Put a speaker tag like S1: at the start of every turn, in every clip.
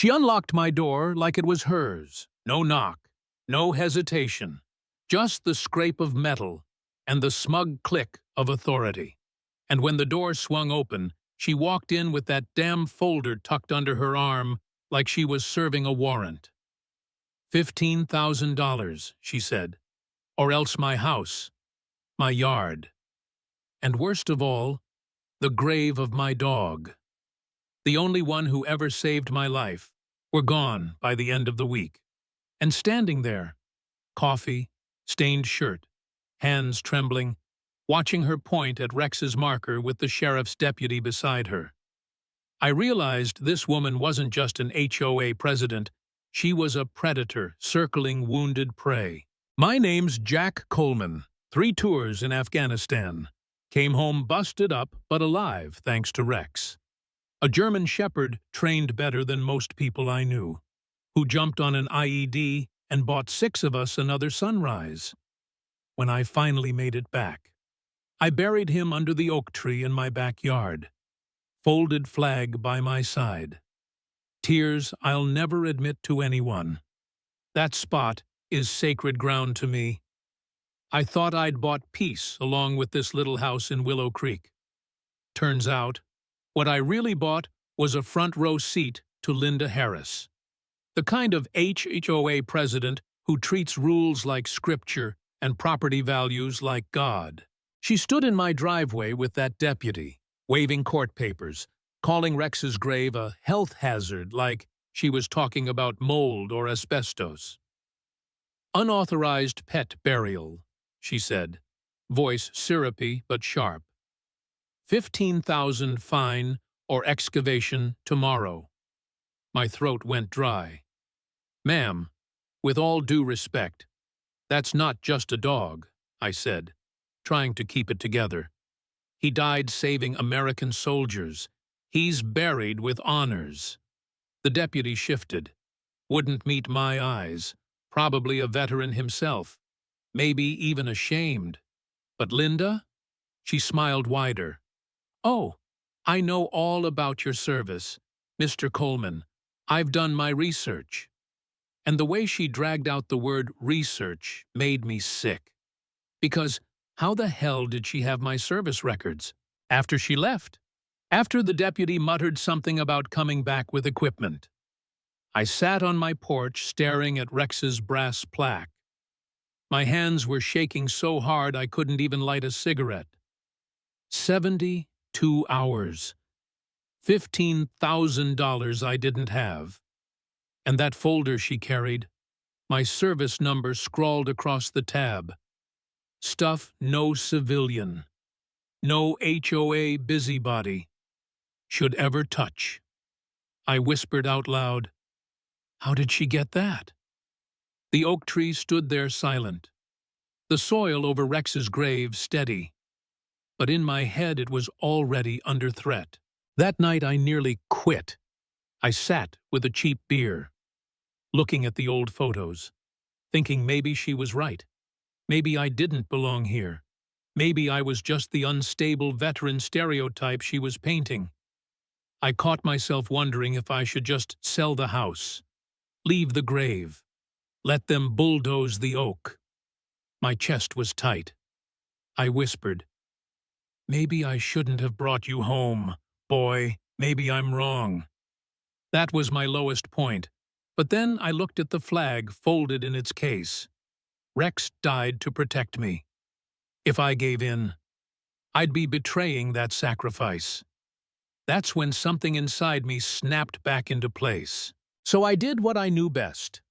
S1: She unlocked my door like it was hers. No knock, no hesitation, just the scrape of metal and the smug click of authority. And when the door swung open, she walked in with that damn folder tucked under her arm like she was serving a warrant. $15,000, she said, or else my house, my yard, and worst of all, the grave of my dog, the only one who ever saved my life, were gone by the end of the week. And standing there, coffee, stained shirt, hands trembling, watching her point at Rex's marker with the sheriff's deputy beside her. I realized this woman wasn't just an HOA president, she was a predator circling wounded prey. My name's Jack Coleman, 3 tours in Afghanistan. Came home busted up but alive thanks to Rex. A German shepherd trained better than most people I knew, who jumped on an IED and bought 6 of us another sunrise. When I finally made it back, I buried him under the oak tree in my backyard, folded flag by my side. Tears I'll never admit to anyone. That spot is sacred ground to me. I thought I'd bought peace along with this little house in Willow Creek. Turns out, what I really bought was a front-row seat to Linda Harris, the kind of HOA president who treats rules like scripture and property values like God. She stood in my driveway with that deputy, waving court papers, calling Rex's grave a health hazard like she was talking about mold or asbestos. Unauthorized pet burial, she said, voice syrupy but sharp. 15,000 fine or excavation tomorrow. My throat went dry. Ma'am, with all due respect, that's not just a dog, I said, trying to keep it together. He died saving American soldiers. He's buried with honors. The deputy shifted. Wouldn't meet my eyes. Probably a veteran himself. Maybe even ashamed. But Linda? She smiled wider. Oh, I know all about your service, Mr. Coleman. I've done my research. And the way she dragged out the word research made me sick. Because how the hell did she have my service records? After she left? After the deputy muttered something about coming back with equipment. I sat on my porch staring at Rex's brass plaque. My hands were shaking so hard I couldn't even light a cigarette. 72 hours. $15,000 I didn't have. And that folder she carried, my service number scrawled across the tab. Stuff no civilian, no HOA busybody should ever touch. I whispered out loud, how did she get that? The oak tree stood there silent, the soil over Rex's grave steady. But in my head it was already under threat. That night I nearly quit. I sat with a cheap beer, looking at the old photos, thinking maybe she was right. Maybe I didn't belong here. Maybe I was just the unstable veteran stereotype she was painting. I caught myself wondering if I should just sell the house, leave the grave, let them bulldoze the oak. My chest was tight. I whispered, maybe I shouldn't have brought you home, boy. Maybe I'm wrong. That was my lowest point. But then I looked at the flag folded in its case. Rex died to protect me. If I gave in, I'd be betraying that sacrifice. That's when something inside me snapped back into place. So I did what I knew best: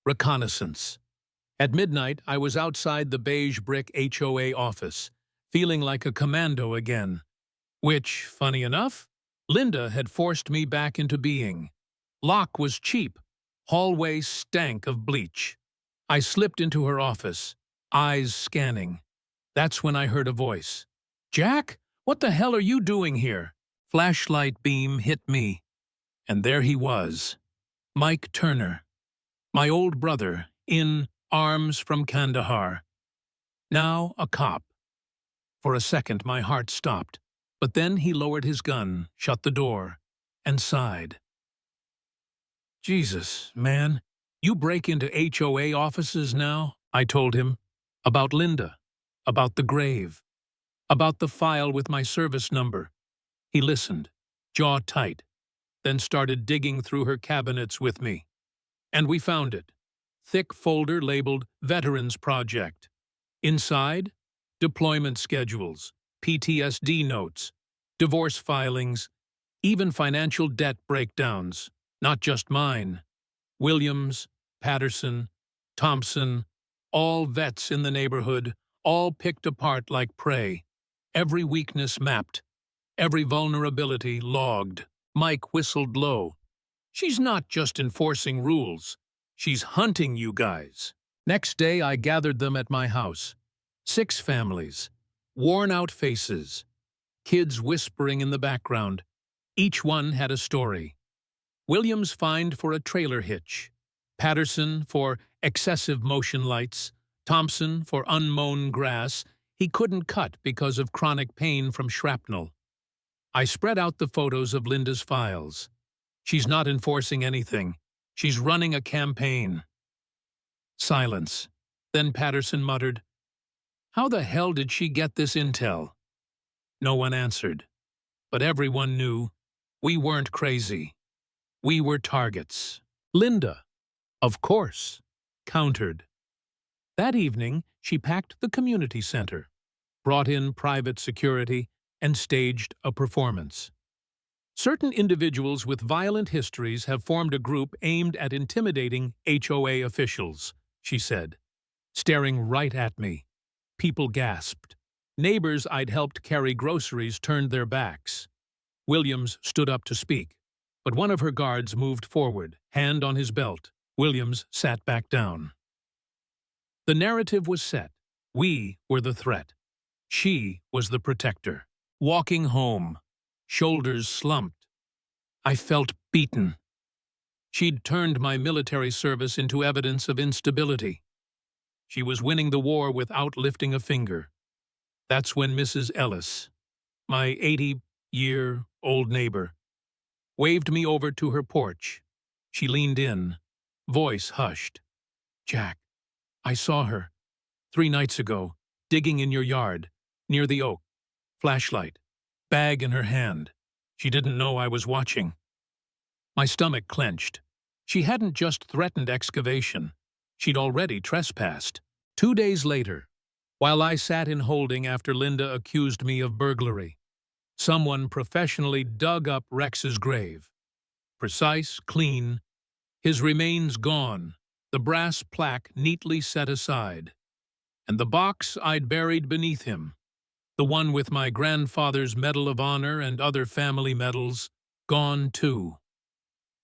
S1: reconnaissance. At midnight, I was outside the beige brick HOA office, feeling like a commando again. Which, funny enough, Linda had forced me back into being. Lock was cheap. Hallway stank of bleach. I slipped into her office, eyes scanning. That's when I heard a voice. Jack, what the hell are you doing here? Flashlight beam hit me. And there he was. Mike Turner. My old brother, in arms from Kandahar. Now a cop. For a second my heart stopped. But then he lowered his gun, shut the door, and sighed. Jesus, man, you break into HOA offices now? I told him. About Linda. About the grave. About the file with my service number. He listened, jaw tight, then started digging through her cabinets with me. And we found it. Thick folder labeled Veterans Project. Inside, deployment schedules, PTSD notes, divorce filings, even financial debt breakdowns. Not just mine. Williams, Patterson, Thompson, all vets in the neighborhood, all picked apart like prey. Every weakness mapped, every vulnerability logged. Mike whistled low. She's not just enforcing rules. She's hunting you guys. Next day, I gathered them at my house. 6 families, worn-out faces, kids whispering in the background. Each one had a story. Williams fined for a trailer hitch, Patterson for excessive motion lights, Thompson for unmown grass he couldn't cut because of chronic pain from shrapnel. I spread out the photos of Linda's files. She's not enforcing anything. She's running a campaign. Silence. Then Patterson muttered, "How the hell did she get this intel?" No one answered. But everyone knew we weren't crazy. We were targets. Linda, of course, countered. That evening, she packed the community center, brought in private security, and staged a performance. Certain individuals with violent histories have formed a group aimed at intimidating HOA officials, she said, staring right at me. People gasped. Neighbors I'd helped carry groceries turned their backs. Williams stood up to speak, but one of her guards moved forward, hand on his belt. Williams sat back down. The narrative was set. We were the threat. She was the protector. Walking home, shoulders slumped. I felt beaten. She'd turned my military service into evidence of instability. She was winning the war without lifting a finger. That's when Mrs. Ellis, my 80-year-old neighbor, waved me over to her porch. She leaned in, voice hushed. "Jack, I saw her 3 nights ago, digging in your yard, near the oak. Flashlight, bag in her hand. She didn't know I was watching." My stomach clenched. She hadn't just threatened excavation. She'd already trespassed. 2 days later, while I sat in holding after Linda accused me of burglary, someone professionally dug up Rex's grave. Precise, clean, his remains gone, the brass plaque neatly set aside. And the box I'd buried beneath him, the one with my grandfather's Medal of Honor and other family medals, gone too.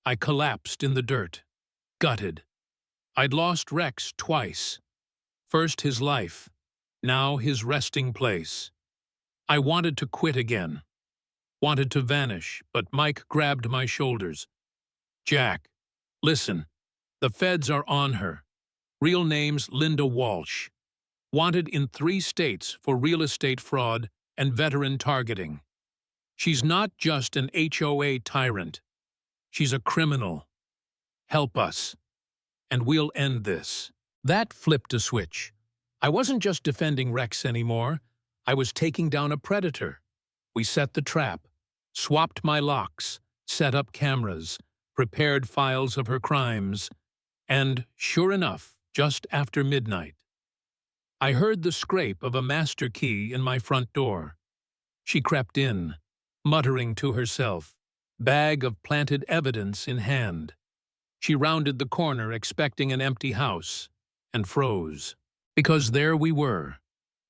S1: I collapsed in the dirt, gutted. I'd lost Rex twice. First his life, now his resting place. I wanted to quit again, wanted to vanish, but Mike grabbed my shoulders. "Jack, listen, the feds are on her. Real name's Linda Walsh. Wanted in 3 states for real estate fraud and veteran targeting. She's not just an HOA tyrant. She's a criminal. Help us, and we'll end this." That flipped a switch. I wasn't just defending Rex anymore. I was taking down a predator. We set the trap, swapped my locks, set up cameras, prepared files of her crimes, and, sure enough, just after midnight, I heard the scrape of a master key in my front door. She crept in, muttering to herself, bag of planted evidence in hand. She rounded the corner expecting an empty house, and froze. Because there we were,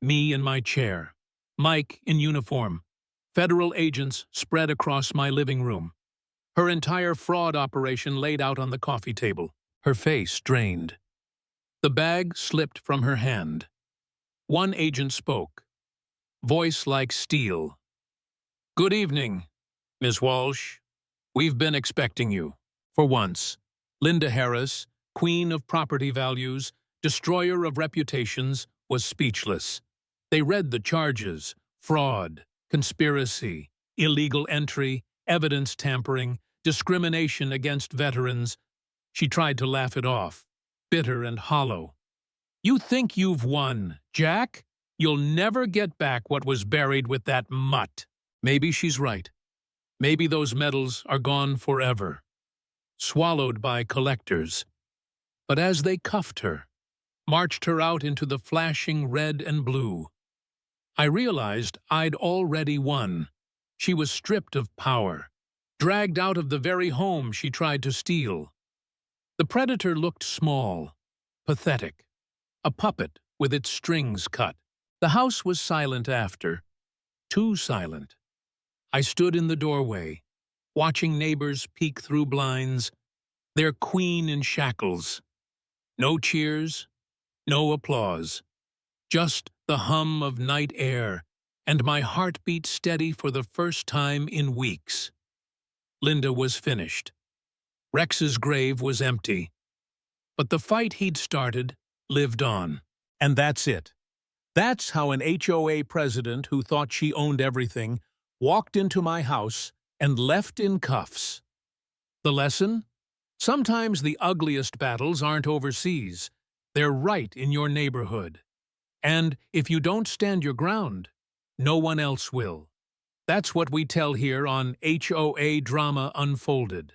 S1: me in my chair, Mike in uniform, federal agents spread across my living room, her entire fraud operation laid out on the coffee table, her face drained. The bag slipped from her hand. One agent spoke, voice like steel. "Good evening, Miss Walsh. We've been expecting you." For once, Linda Harris, queen of property values, destroyer of reputations, was speechless. They read the charges: fraud, conspiracy, illegal entry, evidence tampering, discrimination against veterans, She tried to laugh it off, bitter and hollow. You think you've won, Jack? You'll never get back what was buried with that mutt. Maybe she's right. Maybe those medals are gone forever, swallowed by collectors. But as they cuffed her, marched her out into the flashing red and blue, I realized I'd already won. She was stripped of power, dragged out of the very home she tried to steal. The predator looked small, pathetic, a puppet with its strings cut. The house was silent after, too silent. I stood in the doorway, watching neighbors peek through blinds, their queen in shackles. No cheers, no applause, just the hum of night air and my heartbeat steady for the first time in weeks. Linda was finished. Rex's grave was empty. But the fight he'd started lived on. And that's it. That's how an HOA president who thought she owned everything walked into my house and left in cuffs. The lesson? Sometimes the ugliest battles aren't overseas. They're right in your neighborhood. And if you don't stand your ground, no one else will. That's what we tell here on HOA Drama Unfolded.